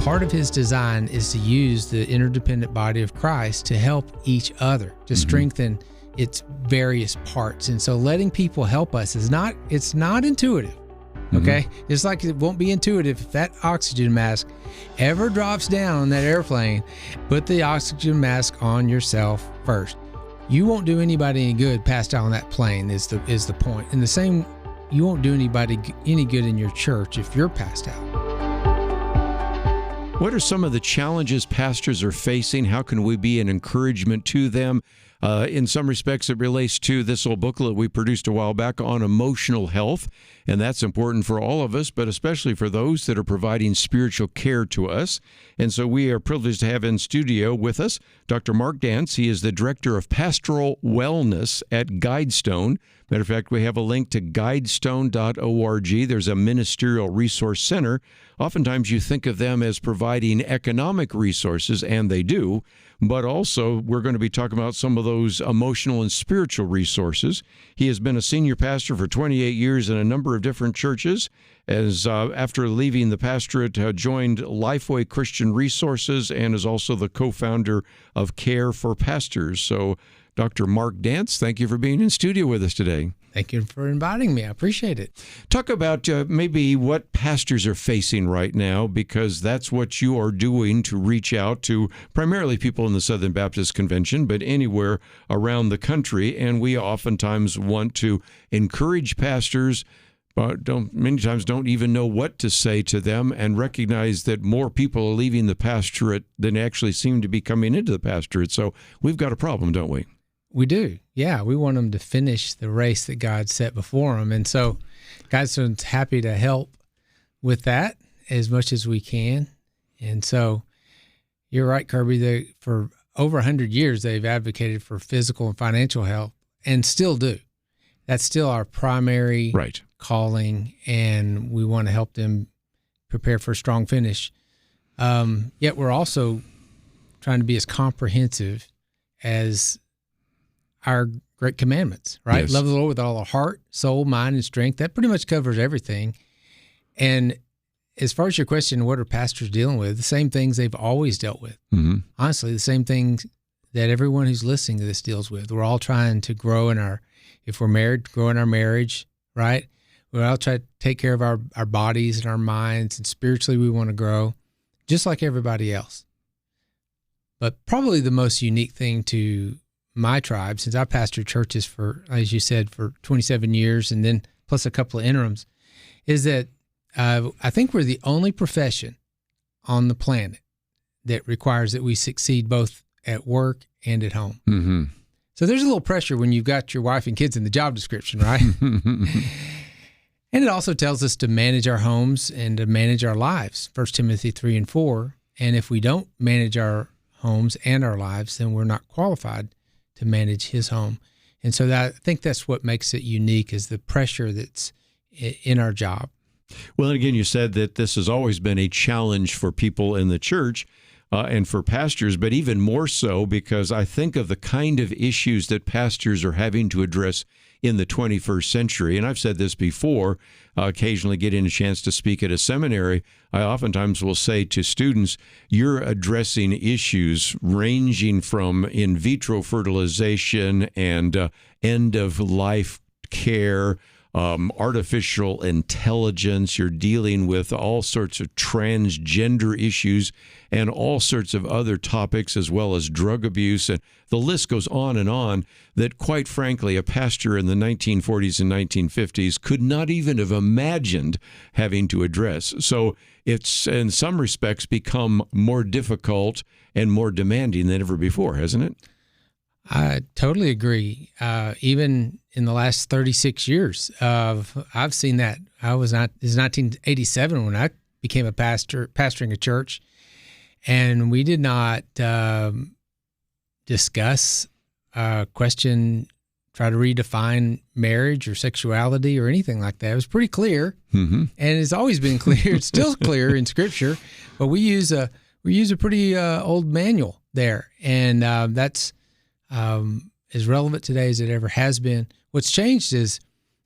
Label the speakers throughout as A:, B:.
A: part of his design is to use the interdependent body of Christ to help each other, to strengthen its various parts. And so letting people help us it's not intuitive. Okay. Just like it won't be intuitive if that oxygen mask ever drops down on that airplane. Put the oxygen mask on yourself first. You won't do anybody any good passed out on that plane is the point. And the same, you won't do anybody any good in your church if you're passed out.
B: What are some of the challenges pastors are facing? How can we be an encouragement to them? In some respects, it relates to this little booklet we produced a while back on emotional health, and that's important for all of us, but especially for those that are providing spiritual care to us. And so we are privileged to have in studio with us Dr. Mark Dance. He is the Director of Pastoral Wellness at Guidestone. Matter of fact, we have a link to guidestone.org. There's a ministerial resource center. Oftentimes you think of them as providing economic resources, and they do, but also we're going to be talking about some of those emotional and spiritual resources. He has been a senior pastor for 28 years in a number of different churches. As after leaving the pastorate, joined Lifeway Christian Resources and is also the co-founder of Care for Pastors. So, Dr. Mark Dance, thank you for being in studio with us today.
A: Thank you for inviting me. I appreciate it.
B: Talk about maybe what pastors are facing right now, because that's what you are doing to reach out to primarily people in the Southern Baptist Convention, but anywhere around the country. And we oftentimes want to encourage pastors, but many times don't even know what to say to them, and recognize that more people are leaving the pastorate than actually seem to be coming into the pastorate. So we've got a problem, don't we?
A: We do. Yeah, we want them to finish the race that God set before them. And so God's happy to help with that as much as we can. And so you're right, Kerby. For over 100 years, they've advocated for physical and financial health, and still do. That's still our primary calling, and we want to help them prepare for a strong finish. Yet we're also trying to be as comprehensive as our great commandments, right?
B: Yes.
A: Love the Lord with all our heart, soul, mind, and strength. That pretty much covers everything. And as far as your question, what are pastors dealing with? The same things they've always dealt with. Honestly, the same things that everyone who's listening to this deals with. We're all trying to grow if we're married, grow in our marriage, right? We're all trying to take care of our bodies and our minds, and spiritually we want to grow, just like everybody else. But probably the most unique thing to my tribe, since I pastored churches for, as you said, for 27 years, and then plus a couple of interims, is that I think we're the only profession on the planet that requires that we succeed both at work and at home. So there's a little pressure when you've got your wife and kids in the job description, right? And it also tells us to manage our homes and to manage our lives, 1 Timothy 3 and 4. And if we don't manage our homes and our lives, then we're not qualified to manage his home. And so I think that's what makes it unique, is the pressure that's in our job.
B: Well, again, you said that this has always been a challenge for people in the church and for pastors, but even more so because I think of the kind of issues that pastors are having to address in the 21st century. And I've said this before, occasionally getting a chance to speak at a seminary, I oftentimes will say to students, you're addressing issues ranging from in vitro fertilization and end-of-life care, artificial intelligence. You're dealing with all sorts of transgender issues and all sorts of other topics, as well as drug abuse. And the list goes on, that quite frankly, a pastor in the 1940s and 1950s could not even have imagined having to address. So it's, in some respects, become more difficult and more demanding than ever before, hasn't it?
A: I totally agree. Even in the last 36 years, I've seen that. It was 1987 when I became a pastor, pastoring a church, and we did not discuss, question, try to redefine marriage or sexuality or anything like that. It was pretty clear, and it's always been clear. It's still clear in Scripture, but we use a pretty old manual there, and that's as relevant today as it ever has been. What's changed is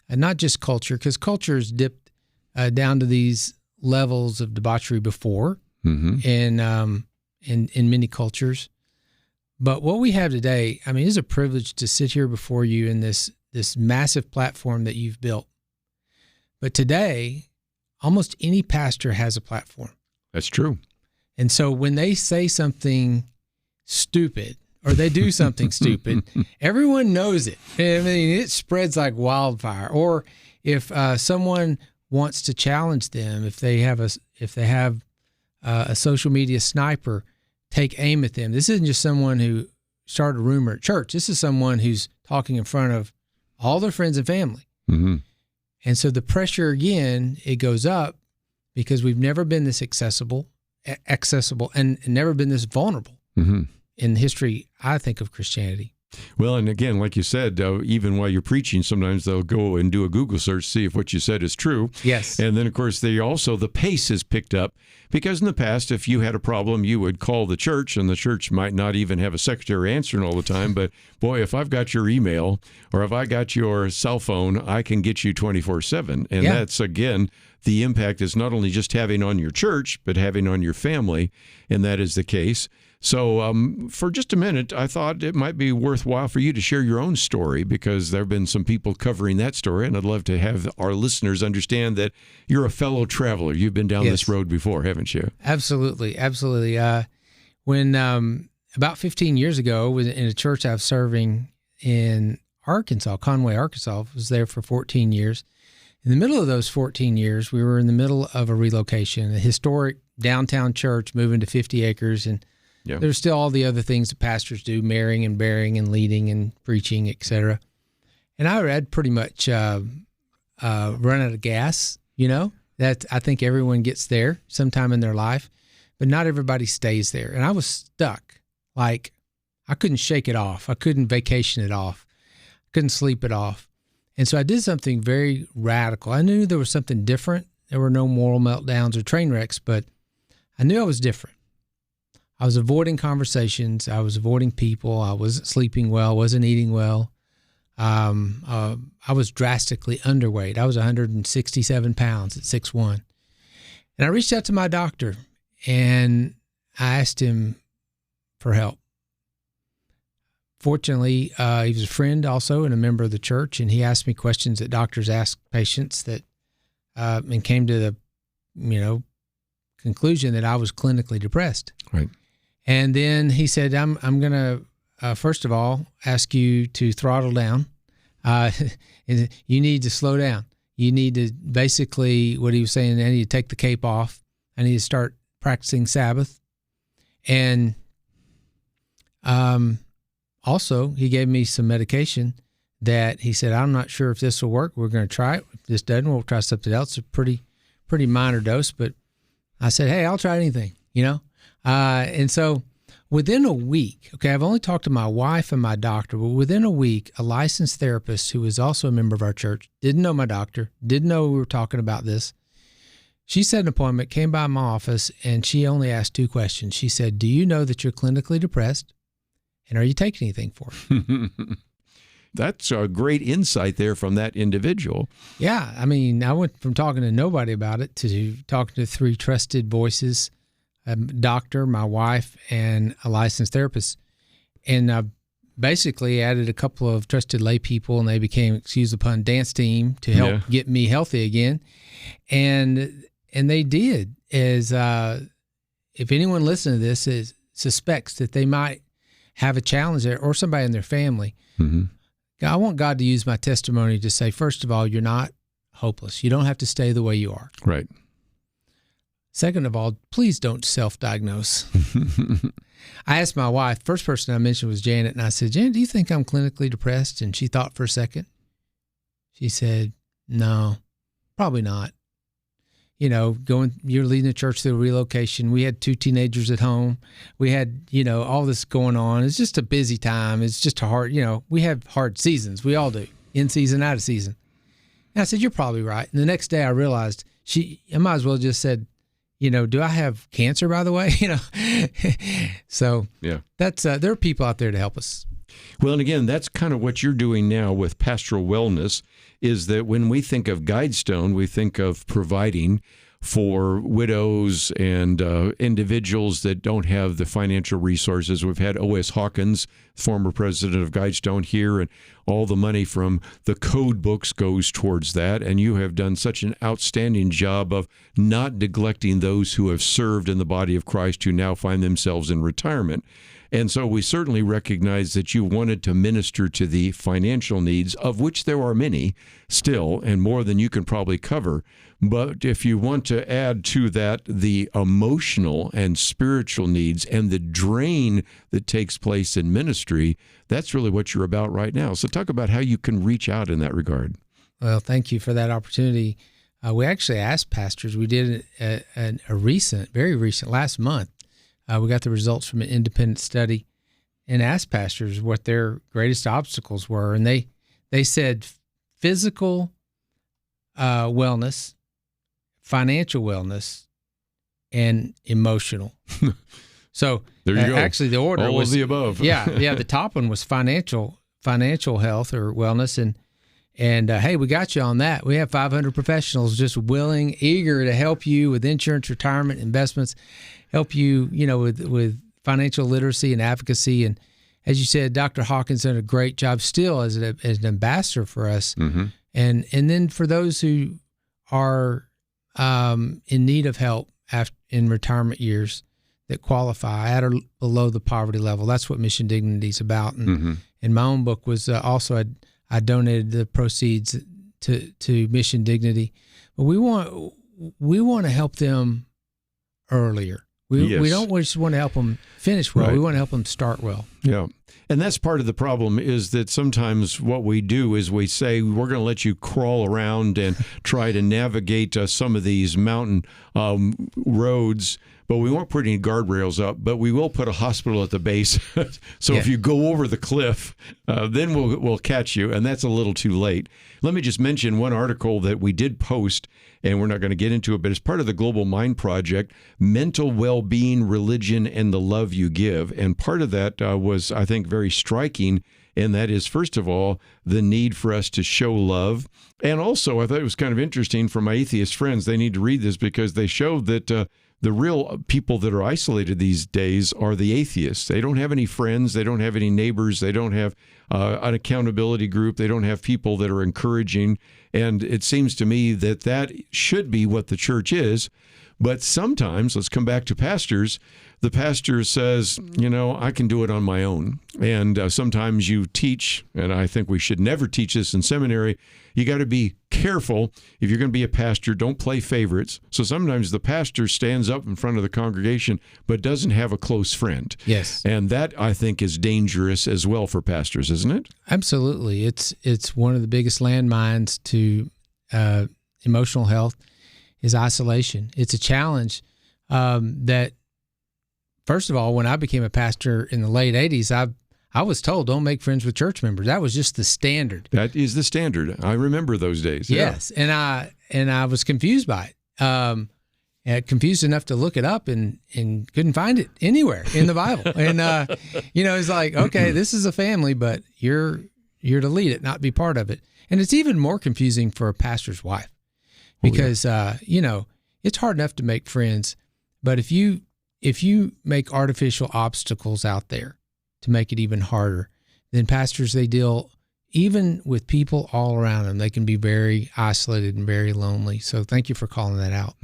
A: not just culture, because culture has dipped down to these levels of debauchery before, in many cultures. But what we have today, I mean, it's a privilege to sit here before you in this massive platform that you've built. But today, almost any pastor has a platform.
B: That's true.
A: And so when they say something stupid or they do something stupid, everyone knows it. I mean, it spreads like wildfire. Or if someone wants to challenge them, if they have a social media sniper take aim at them, this isn't just someone who started a rumor at church. This is someone who's talking in front of all their friends and family. Mm-hmm. And so the pressure, again, it goes up because we've never been this accessible and never been this vulnerable in the history, I think, of Christianity.
B: Well, and again, like you said, even while you're preaching, sometimes they'll go and do a Google search, see if what you said is true.
A: Yes.
B: And then, of course, the pace is picked up because in the past, if you had a problem, you would call the church, and the church might not even have a secretary answering all the time. But boy, if I've got your email or if I got your cell phone, I can get you 24/7. And that's, again, the impact is not only just having on your church, but having on your family. And that is the case. So for just a minute, I thought it might be worthwhile for you to share your own story because there have been some people covering that story, and I'd love to have our listeners understand that you're a fellow traveler. You've been down this road before, haven't you?
A: Absolutely, absolutely. When about 15 years ago, in a church I was serving in Arkansas, Conway, Arkansas, I was there for 14 years. In the middle of those 14 years, we were in the middle of a relocation, a historic downtown church moving to 50 acres, and there's still all the other things that pastors do, marrying and bearing and leading and preaching, etc. And I had pretty much run out of gas, that I think everyone gets there sometime in their life, but not everybody stays there. And I was stuck. Like, I couldn't shake it off. I couldn't vacation it off. I couldn't sleep it off. And so I did something very radical. I knew there was something different. There were no moral meltdowns or train wrecks, but I knew I was different. I was avoiding conversations. I was avoiding people. I wasn't sleeping well, wasn't eating well. I was drastically underweight. I was 167 pounds at 6'1". And I reached out to my doctor, and I asked him for help. Fortunately, he was a friend also and a member of the church, and he asked me questions that doctors ask patients and came to the conclusion that I was clinically depressed.
B: Right.
A: And then he said, I'm going to, first of all, ask you to throttle down. You need to slow down. You need to basically, what he was saying, I need to take the cape off. I need to start practicing Sabbath. And also, he gave me some medication that he said, I'm not sure if this will work. We're going to try it. If this doesn't, we'll try something else. It's a pretty minor dose. But I said, hey, I'll try anything, And so within a week, I've only talked to my wife and my doctor, but within a week, a licensed therapist who was also a member of our church, didn't know my doctor, didn't know we were talking about this. She set an appointment, came by my office, and she only asked 2 questions. She said, do you know that you're clinically depressed? And are you taking anything for it?
B: That's a great insight there from that individual.
A: Yeah. I mean, I went from talking to nobody about it to talking to 3 trusted voices, a doctor, my wife, and a licensed therapist. And I basically added a couple of trusted lay people, and they became, excuse the pun, dance team to help get me healthy again. And they did. As if anyone listening to this suspects that they might have a challenge there or somebody in their family, I want God to use my testimony to say, first of all, you're not hopeless. You don't have to stay the way you are.
B: Right.
A: Second of all, please don't self-diagnose. I asked my wife, first person I mentioned was Janet, and I said, Janet, do you think I'm clinically depressed? And she thought for a second. She said, no, probably not. You're leading the church through a relocation. We had 2 teenagers at home. We had, all this going on. It's just a busy time. It's just a hard, we have hard seasons. We all do. In season, out of season. And I said, you're probably right. And the next day I realized I might as well just said, do I have cancer, by the way? So that's, there are people out there to help us.
B: Well, and again, that's kind of what you're doing now with pastoral wellness, is that when we think of Guidestone, we think of providing for widows and individuals that don't have the financial resources. We've had O.S. Hawkins, former president of Guidestone, here, and all the money from the code books goes towards that. And you have done such an outstanding job of not neglecting those who have served in the body of Christ who now find themselves in retirement. And so we certainly recognize that you wanted to minister to the financial needs, of which there are many still, and more than you can probably cover. But if you want to add to that the emotional and spiritual needs and the drain that takes place in ministry, that's really what you're about right now. So talk about how you can reach out in that regard.
A: Well, thank you for that opportunity. We actually asked pastors. We did a very recent, last month. We got the results from an independent study and asked pastors what their greatest obstacles were. And they said physical wellness, financial wellness, and emotional. So
B: there you go.
A: Actually the order
B: all
A: was
B: of the above.
A: yeah. The top one was financial health or wellness. And hey, we got you on that. We have 500 professionals just willing, eager to help you with insurance, retirement, investments, help you, with financial literacy and advocacy. And as you said, Dr. Hawkins done a great job still as an ambassador for us. Mm-hmm. And then for those who are in need of help in retirement years that qualify at or below the poverty level, that's what Mission Dignity is about. And in my own book was also I donated the proceeds to Mission Dignity, but we want to help them earlier. We don't just want to help them finish well. Right. We want to help them start well.
B: Yeah. And that's part of the problem is that sometimes what we do is we say, we're going to let you crawl around and try to navigate some of these mountain roads, but we won't put any guardrails up, but we will put a hospital at the base. So if you go over the cliff, then we'll catch you, and that's a little too late. Let me just mention one article that we did post, and we're not going to get into it, but it's part of the Global Mind Project, Mental Well-Being, Religion, and the Love You Give. And part of that was, I think, very striking, and that is, first of all, the need for us to show love. And also, I thought it was kind of interesting for my atheist friends. They need to read this because they show that the real people that are isolated these days are the atheists. They don't have any friends. They don't have any neighbors. They don't have an accountability group. They don't have people that are encouraging. And it seems to me that that should be what the church is. But sometimes, let's come back to pastors, the pastor says, I can do it on my own. And sometimes you teach, and I think we should never teach this in seminary, you got to be careful. If you're going to be a pastor, don't play favorites. So sometimes the pastor stands up in front of the congregation, but doesn't have a close friend.
A: Yes.
B: And that, I think, is dangerous as well for pastors, isn't it?
A: Absolutely. It's one of the biggest landmines to emotional health is isolation. It's a challenge that, first of all, when I became a pastor in the late 80s, I was told, don't make friends with church members. That was just the standard.
B: That is the standard. I remember those days.
A: Yes, yeah. And I was confused by it. Confused enough to look it up and couldn't find it anywhere in the Bible. And it's like, okay, this is a family, but you're to lead it, not be part of it. And it's even more confusing for a pastor's wife because it's hard enough to make friends, but if you make artificial obstacles out there to make it even harder, then pastors, they deal even with people all around them. They can be very isolated and very lonely. So thank you for calling that out.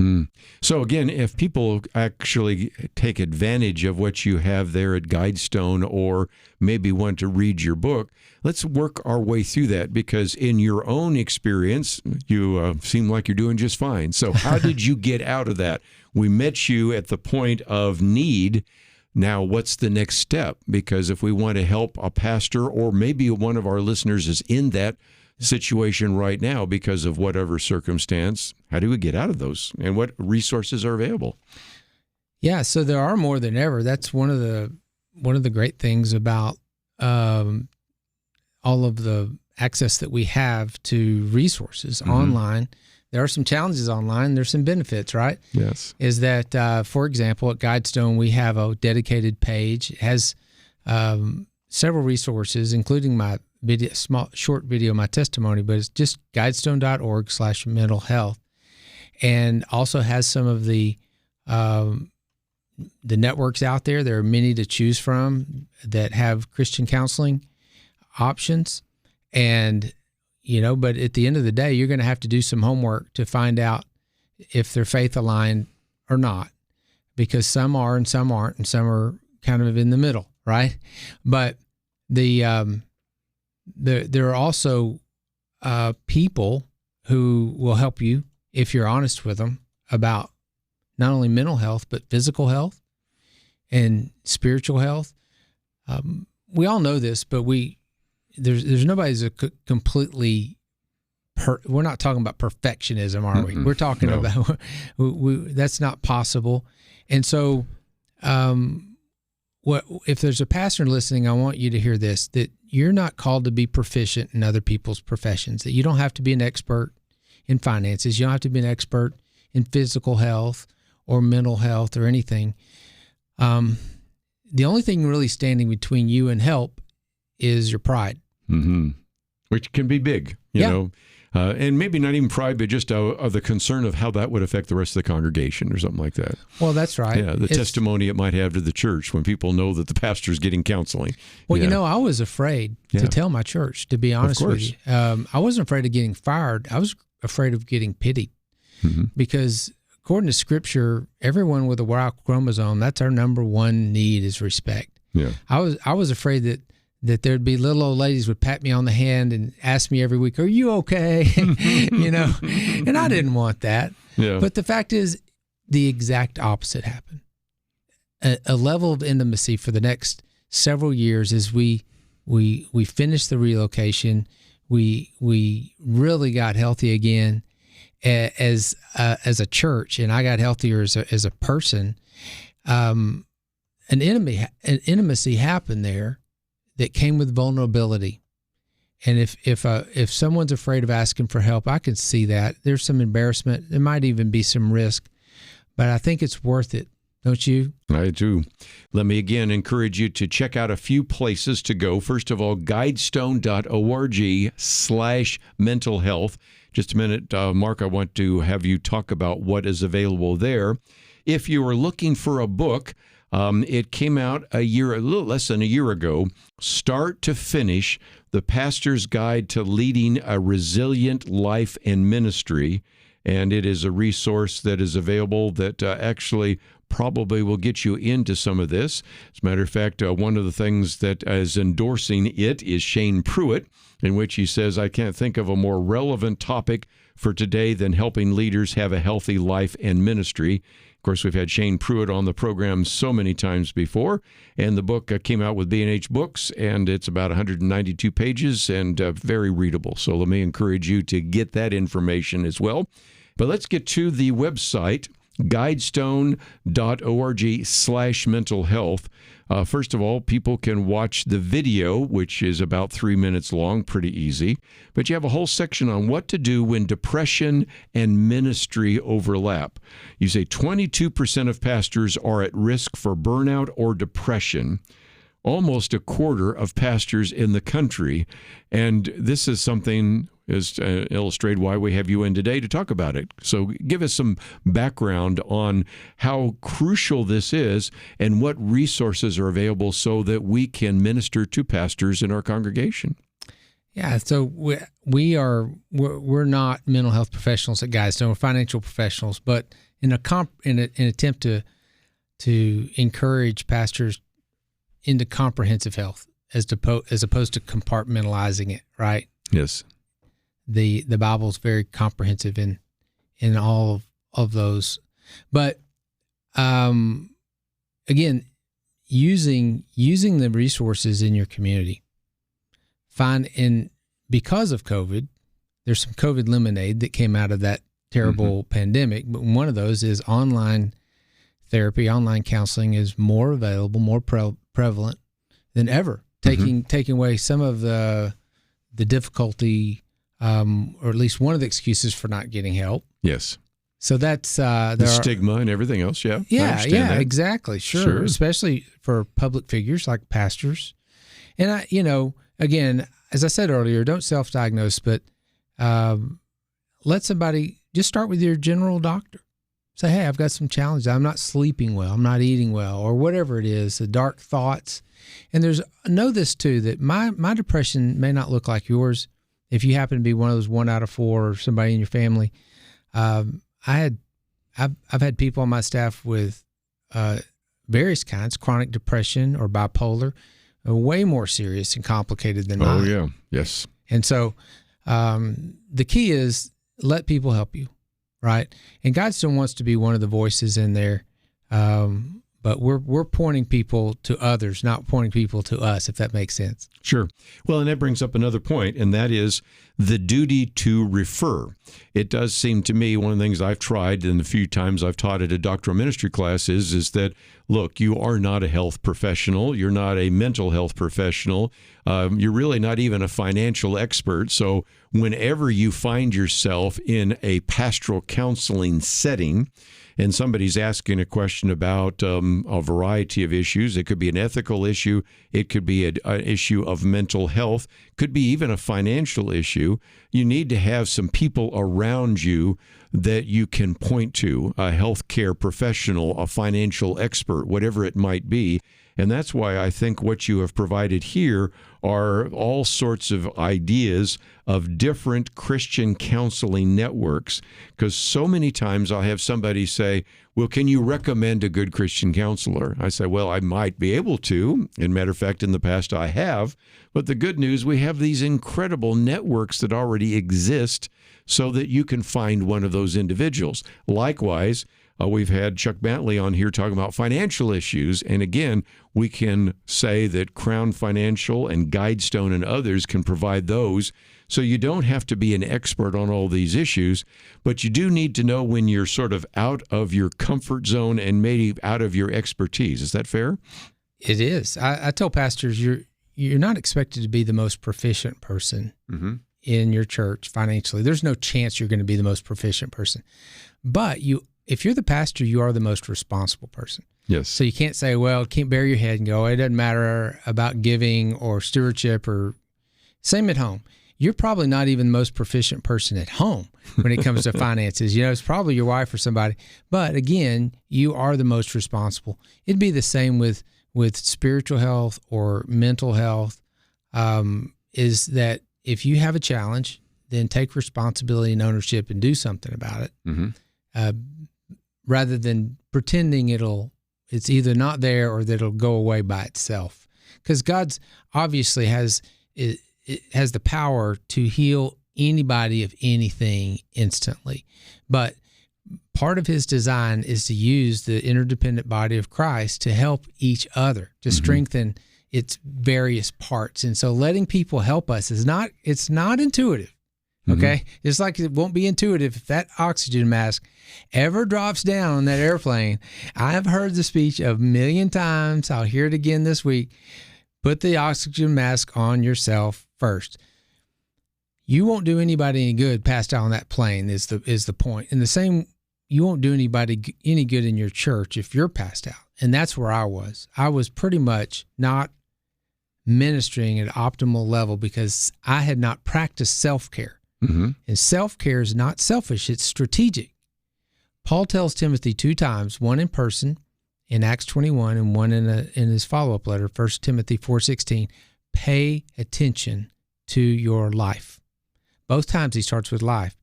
B: So again, if people actually take advantage of what you have there at Guidestone or maybe want to read your book, let's work our way through that because in your own experience, you seem like you're doing just fine. So how did you get out of that? We met you at the point of need. Now, what's the next step? Because if we want to help a pastor or maybe one of our listeners is in that situation right now because of whatever circumstance, how do we get out of those? And what resources are available?
A: Yeah, so there are more than ever. That's one of the great things about all of the access that we have to resources online. There are some challenges online. There's some benefits, right?
B: Yes.
A: Is that, for example, at Guidestone, we have a dedicated page. It has several resources, including my short video, my testimony, but it's just guidestone.org/mental health. and also has some of the networks out there. There are many to choose from that have Christian counseling options. And, but at the end of the day, you're going to have to do some homework to find out if they're faith aligned or not, because some are and some aren't, and some are kind of in the middle, right? But there are also people who will help you if you're honest with them about not only mental health, but physical health and spiritual health. We all know this, but there's nobody who's completely. We're not talking about perfectionism, are we? We're talking about that's not possible. And so, if there's a pastor listening, I want you to hear this: that you're not called to be proficient in other people's professions. That you don't have to be an expert in finances. You don't have to be an expert in physical health or mental health or anything. The only thing really standing between you and help is your pride,
B: which can be big, you know. And maybe not even pride, but just the concern of how that would affect the rest of the congregation or something like that.
A: Well, that's right.
B: Yeah, the testimony it might have to the church when people know that the pastor's getting counseling.
A: Well, I was afraid to tell my church, to be honest with you. I wasn't afraid of getting fired. I was afraid of getting pitied because according to Scripture, everyone with a Y chromosome, that's our number one need is respect.
B: Yeah,
A: I was afraid that there'd be little old ladies would pat me on the hand and ask me every week, "Are you okay?" And I didn't want that.
B: Yeah.
A: But the fact is, the exact opposite happened. A level of intimacy for the next several years as we finished the relocation. We really got healthy again as a church, and I got healthier as a person. An intimacy happened there that came with vulnerability. And if someone's afraid of asking for help, I can see that. There's some embarrassment. There might even be some risk, but I think it's worth it. Don't you?
B: I do. Let me again encourage you to check out a few places to go. First of all, guidestone.org/mental health. Just a minute, Mark, I want to have you talk about what is available there. If you are looking for a book, it came out a little less than a year ago, Start to Finish, The Pastor's Guide to Leading a Resilient Life and Ministry. And it is a resource that is available that actually probably will get you into some of this. As a matter of fact, one of the things that is endorsing it is Shane Pruitt, in which he says, "I can't think of a more relevant topic for today than helping leaders have a healthy life and ministry." Of course, we've had Shane Pruitt on the program so many times before, and the book came out with B&H Books, and it's about 192 pages and very readable. So let me encourage you to get that information as well. But let's get to the website, guidestone.org/mental health. First of all, people can watch the video, which is about 3 minutes long, pretty easy. But you have a whole section on what to do when depression and ministry overlap. You say 22% of pastors are at risk for burnout or depression. Almost a quarter of pastors in the country. And this is something is to illustrate why we have you in today to talk about it. So give us some background on how crucial this is and what resources are available so that we can minister to pastors in our congregation.
A: Yeah, so we're not mental health professionals at Guidestone. We're financial professionals, but in an attempt to encourage pastors into comprehensive health as opposed to compartmentalizing it, right?
B: Yes.
A: The Bible's very comprehensive in all of those, but again, using the resources in your community. Because of COVID, there's some COVID lemonade that came out of that terrible pandemic, but one of those is online therapy. Online counseling is more available, more prevalent than ever, taking away some of the difficulty. Or at least one of the excuses for not getting help.
B: Yes.
A: So that's
B: the stigma and everything else. Yeah.
A: Yeah. Exactly. Sure. Especially for public figures like pastors. And again, as I said earlier, don't self-diagnose, but let somebody just start with your general doctor. Say, hey, I've got some challenges. I'm not sleeping well. I'm not eating well, or whatever it is, the dark thoughts. And know this too, that my depression may not look like yours. If you happen to be one of those 1 out of 4 or somebody in your family, I've had people on my staff with various kinds, chronic depression or bipolar, way more serious and complicated than mine.
B: Oh, yeah. Yes.
A: And so the key is let people help you, right? And God still wants to be one of the voices in there, but we're pointing people to others, not pointing people to us, if that makes sense.
B: Sure. Well, and that brings up another point, and that is the duty to refer. It does seem to me, one of the things I've tried and the few times I've taught at a doctoral ministry class is that, look, you are not a health professional. You're not a mental health professional. You're really not even a financial expert. So whenever you find yourself in a pastoral counseling setting, and somebody's asking a question about a variety of issues. It could be an ethical issue. It could be an issue of mental health. Could be even a financial issue. You need to have some people around you that you can point to, a healthcare professional, a financial expert, whatever it might be. And that's why I think what you have provided here are all sorts of ideas of different Christian counseling networks. Because so many times I'll have somebody say, well, can you recommend a good Christian counselor? I say, well, I might be able to. And matter of fact, in the past I have. But the good news, we have these incredible networks that already exist so that you can find one of those individuals. Likewise, we've had Chuck Bentley on here talking about financial issues. And again, we can say that Crown Financial and Guidestone and others can provide those. So you don't have to be an expert on all these issues, but you do need to know when you're sort of out of your comfort zone and maybe out of your expertise. Is that fair?
A: It is. I tell pastors, you're not expected to be the most proficient person in your church financially. There's no chance you're going to be the most proficient person. But if you're the pastor, you are the most responsible person.
B: Yes.
A: So you can't say, well, can't bury your head and go, it doesn't matter about giving or stewardship or same at home. You're probably not even the most proficient person at home when it comes to finances. It's probably your wife or somebody. But again, you are the most responsible. It'd be the same with spiritual health or mental health, is that if you have a challenge, then take responsibility and ownership and do something about it. Rather than pretending it's either not there or that it'll go away by itself. Because God's obviously has the power to heal anybody of anything instantly. But part of his design is to use the interdependent body of Christ to help each other, to strengthen its various parts. And so letting people help us it's not intuitive. Okay? Just like it won't be intuitive if that oxygen mask ever drops down on that airplane. I have heard the speech a million times. I'll hear it again this week. Put the oxygen mask on yourself first. You won't do anybody any good passed out on that plane is the point. And the same, you won't do anybody any good in your church if you're passed out. And that's where I was. I was pretty much not ministering at optimal level because I had not practiced self-care. And self-care is not selfish, it's strategic. Paul tells Timothy 2 times, one in person in Acts 21 and one in his follow-up letter, 1 Timothy 4:16, pay attention to your life. Both times he starts with life.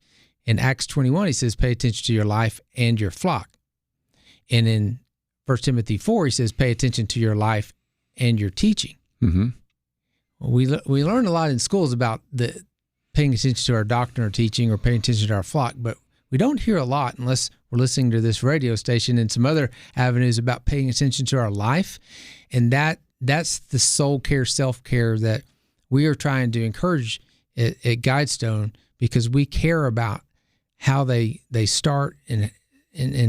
A: In Acts 21, he says, pay attention to your life and your flock. And in 1 Timothy 4, he says, pay attention to your life and your teaching. We learn a lot in schools about paying attention to our doctrine or teaching or paying attention to our flock, but we don't hear a lot unless we're listening to this radio station and some other avenues about paying attention to our life. And that's the soul care, self-care that we are trying to encourage at Guidestone, because we care about how they start and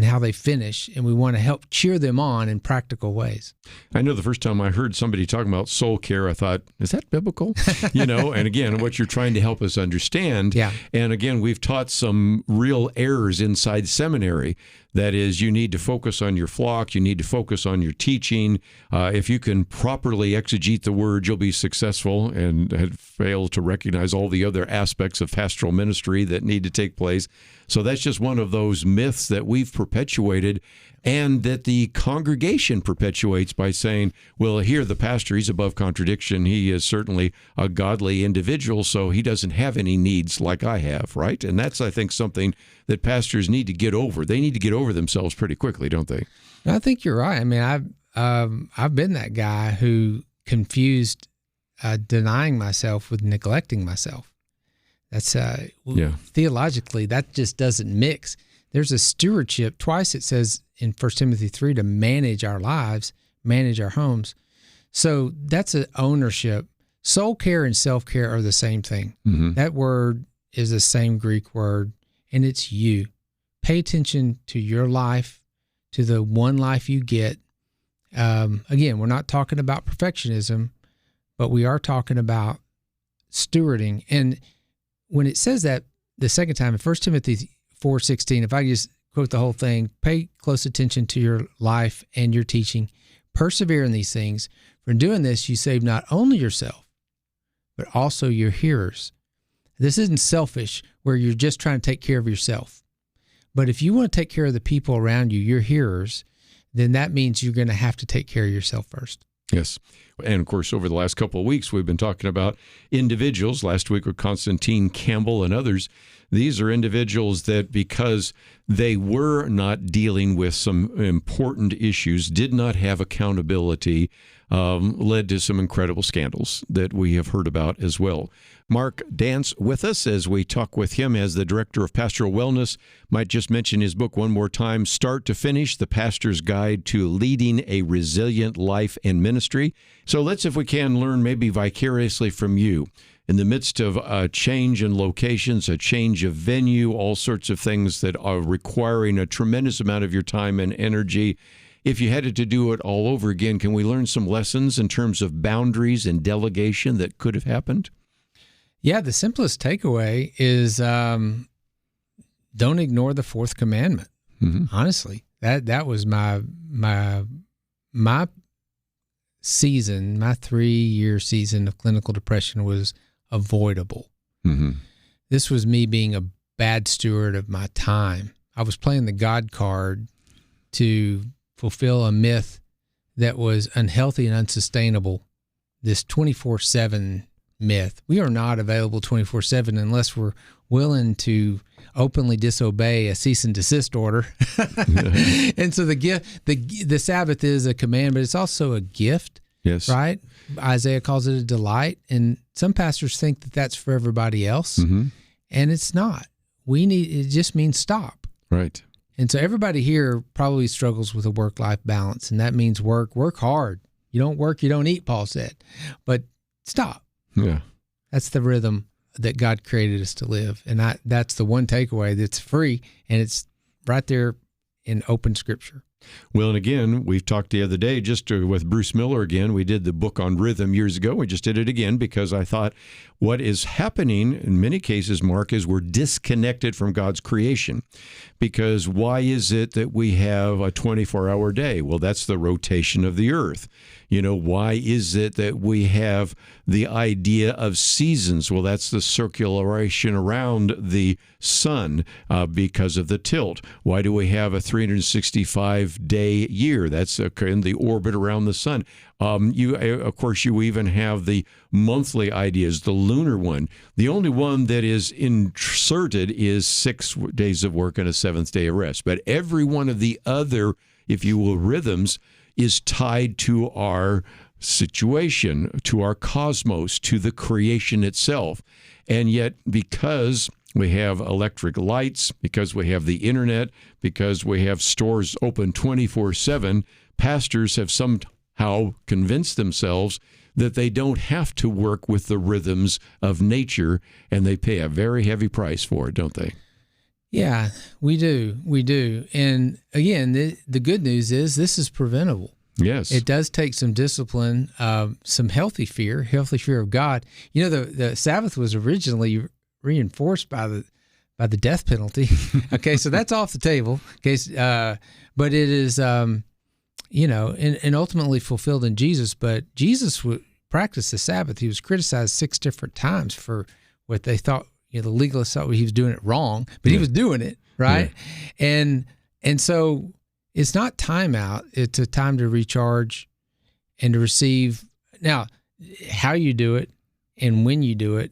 A: how they finish, and we want to help cheer them on in practical ways.
B: I know the first time I heard somebody talking about soul care, I thought, is that biblical? And again, what you're trying to help us understand.
A: Yeah.
B: And again, we've taught some real errors inside seminary That is, you need to focus on your flock. You need to focus on your teaching. If you can properly exegete the word, you'll be successful, and fail to recognize all the other aspects of pastoral ministry that need to take place. So that's just one of those myths that we've perpetuated, and that the congregation perpetuates by saying, well, here the pastor, he's above contradiction. He is certainly a godly individual, so he doesn't have any needs like I have, right? And that's, I think, something that pastors need to get over. They need to get over themselves pretty quickly, don't they?
A: I think you're right. I mean, I've been that guy who confused denying myself with neglecting myself. That's theologically, that just doesn't mix. There's a stewardship. Twice it says in 1 Timothy 3 to manage our lives, manage our homes. So that's an ownership. Soul care and self-care are the same thing. Mm-hmm. That word is the same Greek word, and it's you. Pay attention to your life, to the one life you get. Again, we're not talking about perfectionism, but we are talking about stewarding. And when it says that the second time in 1 Timothy 4:16, if I just quote the whole thing, pay close attention to your life and your teaching, persevere in these things. For in doing this, you save not only yourself, but also your hearers. This isn't selfish where you're just trying to take care of yourself. But if you want to take care of the people around you, your hearers, then that means you're going to have to take care of yourself first.
B: Yes. And of course, over the last couple of weeks, we've been talking about individuals. Last week with Constantine Campbell and others. These are individuals that, because they were not dealing with some important issues, did not have accountability, led to some incredible scandals that we have heard about as well. Mark Dance with us as we talk with him as the Director of Pastoral Wellness. Might just mention his book one more time, Start to Finish, The Pastor's Guide to Leading a Resilient Life and Ministry. So let's, if we can, learn maybe vicariously from you. In the midst of a change in locations, a change of venue, all sorts of things that are requiring a tremendous amount of your time and energy. If you had to do it all over again, can we learn some lessons in terms of boundaries and delegation that could have happened?
A: Yeah, the simplest takeaway is don't ignore the fourth commandment. Mm-hmm. Honestly, that was my season, my 3-year season of clinical depression was avoidable. Mm-hmm. This was me being a bad steward of my time. I was playing the God card to fulfill a myth that was unhealthy and unsustainable, this 24/7 myth. We are not available 24/7 unless we're willing to openly disobey a cease and desist order. And so the Sabbath is a command, but it's also a gift.
B: Yes.
A: Right? Isaiah calls it a delight, and some pastors think that that's for everybody else, mm-hmm. and it's not. It just means stop.
B: Right.
A: And so everybody here probably struggles with a work-life balance, and that means work hard. You don't work, you don't eat, Paul said. But stop.
B: Yeah.
A: That's the rhythm that God created us to live. And that's the one takeaway that's free, and it's right there in open Scripture.
B: Well, and again, we've talked the other day with Bruce Miller again. We did the book on rhythm years ago. We just did it again because I thought what is happening in many cases, Mark, is we're disconnected from God's creation. Because why is it that we have a 24-hour day? Well, that's the rotation of the earth. Why is it that we have the idea of seasons? Well, that's the circulation around the sun because of the tilt. Why do we have a 365-day year? That's in the orbit around the sun. Of course, you even have the monthly ideas, the lunar one. The only one that is inserted is 6 days of work and a 7th day of rest. But every one of the other, if you will, rhythms is tied to our situation, to our cosmos, to the creation itself. And yet, because we have electric lights, because we have the internet, because we have stores open 24/7, pastors have somehow convinced themselves that they don't have to work with the rhythms of nature, and they pay a very heavy price for it, don't they?
A: Yeah, we do. We do. And again, the good news is this is preventable.
B: Yes.
A: It does take some discipline, some healthy fear of God. The Sabbath was originally reinforced by by the death penalty. Okay, so that's off the table. Okay, but it is, you know, and ultimately fulfilled in Jesus. But Jesus practiced the Sabbath. He was criticized 6 different times for what they thought, you know, the legalists thought he was doing it wrong, but he was doing it, right? Yeah. And so it's not time out. It's a time to recharge and to receive. Now, how you do it and when you do it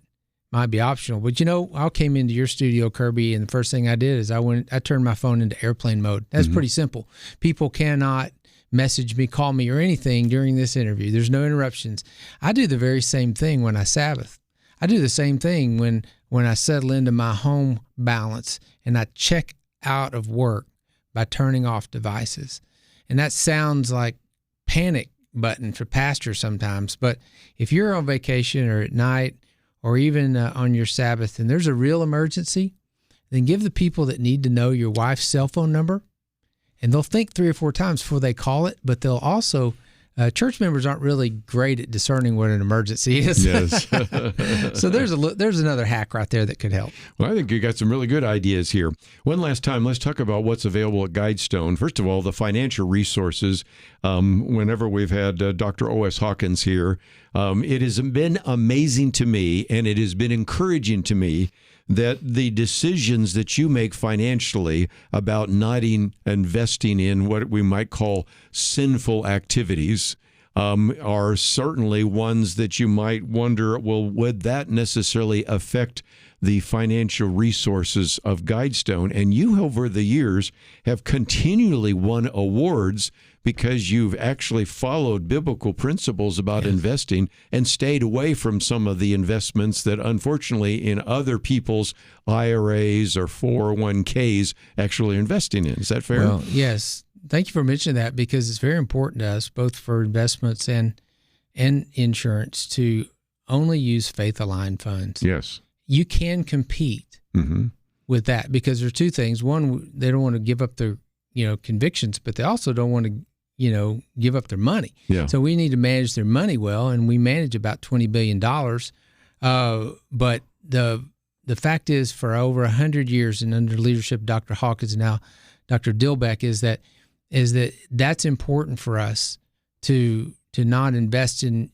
A: might be optional. But, you know, I came into your studio, Kerby, and the first thing I did is I turned my phone into airplane mode. That's pretty simple. People cannot message me, call me, or anything during this interview. There's no interruptions. I do the very same thing when I Sabbath. I do the same thing when I settle into my home balance and I check out of work by turning off devices. And that sounds like panic button for pastors sometimes, but if you're on vacation or at night or even on your Sabbath and there's a real emergency, then give the people that need to know your wife's cell phone number, and they'll think 3 or 4 times before they call it, but they'll also, church members aren't really great at discerning what an emergency is.
B: Yes.
A: So there's another hack right there that could help.
B: Well, I think you got some really good ideas here. One last time, let's talk about what's available at Guidestone. First of all, the financial resources. Whenever we've had Dr. O.S. Hawkins here, it has been amazing to me, and it has been encouraging to me that the decisions that you make financially about not investing in what we might call sinful activities are certainly ones that you might wonder, well, would that necessarily affect the financial resources of Guidestone? And you, over the years, have continually won awards because you've actually followed biblical principles about investing and stayed away from some of the investments that, unfortunately, in other people's IRAs or 401ks actually investing in. Is that fair?
A: Well, yes. Thank you for mentioning that, because it's very important to us, both for investments and insurance, to only use faith-aligned funds.
B: Yes.
A: You can compete with that, because there are 2 things. One, they don't want to give up their, you know, convictions, but they also don't want to, you know, give up their money. Yeah. So we need to manage their money well, and we manage about $20 billion. But the fact is, for over 100 years, and under leadership of Dr. Hawkins and now Dr. Dilbeck, is that that's important for us to not invest in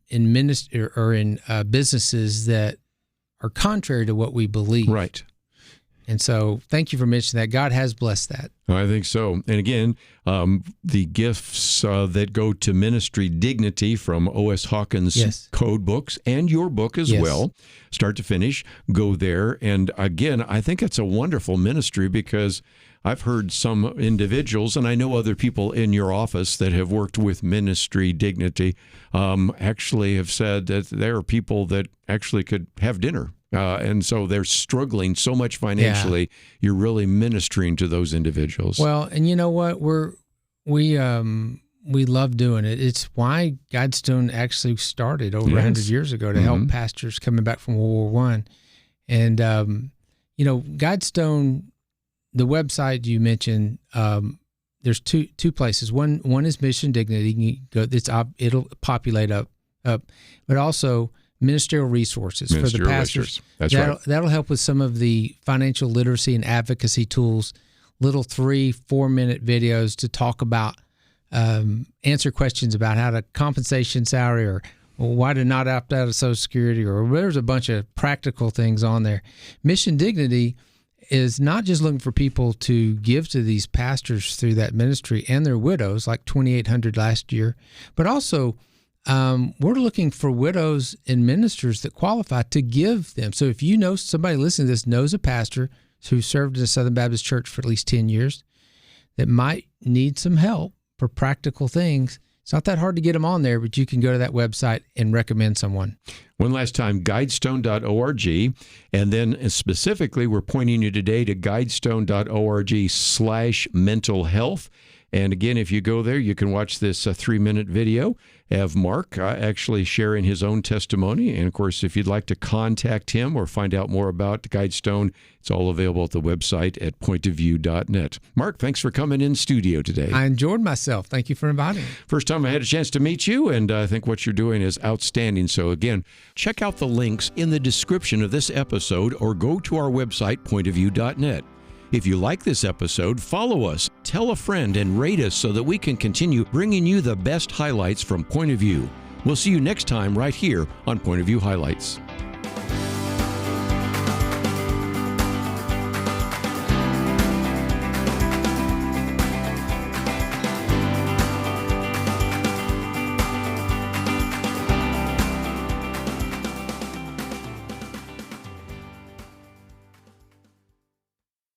A: ministry or in businesses that are contrary to what we believe.
B: Right.
A: And so thank you for mentioning that. God has blessed that.
B: I think so. And again, the gifts that go to Ministry Dignity from O.S. Hawkins' code books and your book as well, start to finish, go there. And again, I think it's a wonderful ministry, because I've heard some individuals, and I know other people in your office that have worked with Ministry Dignity, actually have said that there are people that actually could have dinner. And so they're struggling so much financially. Yeah. You're really ministering to those individuals.
A: Well, and you know what? We love doing it. It's why Guidestone actually started over 100 years ago, to help pastors coming back from World War I. And, you know, Guidestone, the website you mentioned, there's two places. One is Mission Dignity. You can go, it'll populate up. But also ministerial resources for the pastors.
B: That's right.
A: That'll help with some of the financial literacy and advocacy tools, little 3-4 minute videos to talk about, answer questions about how to compensation salary, or why to not opt out of Social Security, or there's a bunch of practical things on there. Mission Dignity is not just looking for people to give to these pastors through that ministry and their widows, like 2,800 last year, but also we're looking for widows and ministers that qualify to give them. So if you know somebody listening to this knows a pastor who served in a Southern Baptist church for at least 10 years that might need some help for practical things, it's not that hard to get them on there, but you can go to that website and recommend someone.
B: One last time, guidestone.org. And then specifically, we're pointing you today to guidestone.org/mental health. And again, if you go there, you can watch this 3-minute video of Mark actually sharing his own testimony. And of course, if you'd like to contact him or find out more about Guidestone, it's all available at the website at pointofview.net. Mark, thanks for coming in studio today.
A: I enjoyed myself. Thank you for inviting me.
B: First time I had a chance to meet you, and I think what you're doing is outstanding. So again, check out the links in the description of this episode or go to our website, pointofview.net. If you like this episode, follow us, tell a friend, and rate us so that we can continue bringing you the best highlights from Point of View. We'll see you next time right here on Point of View Highlights.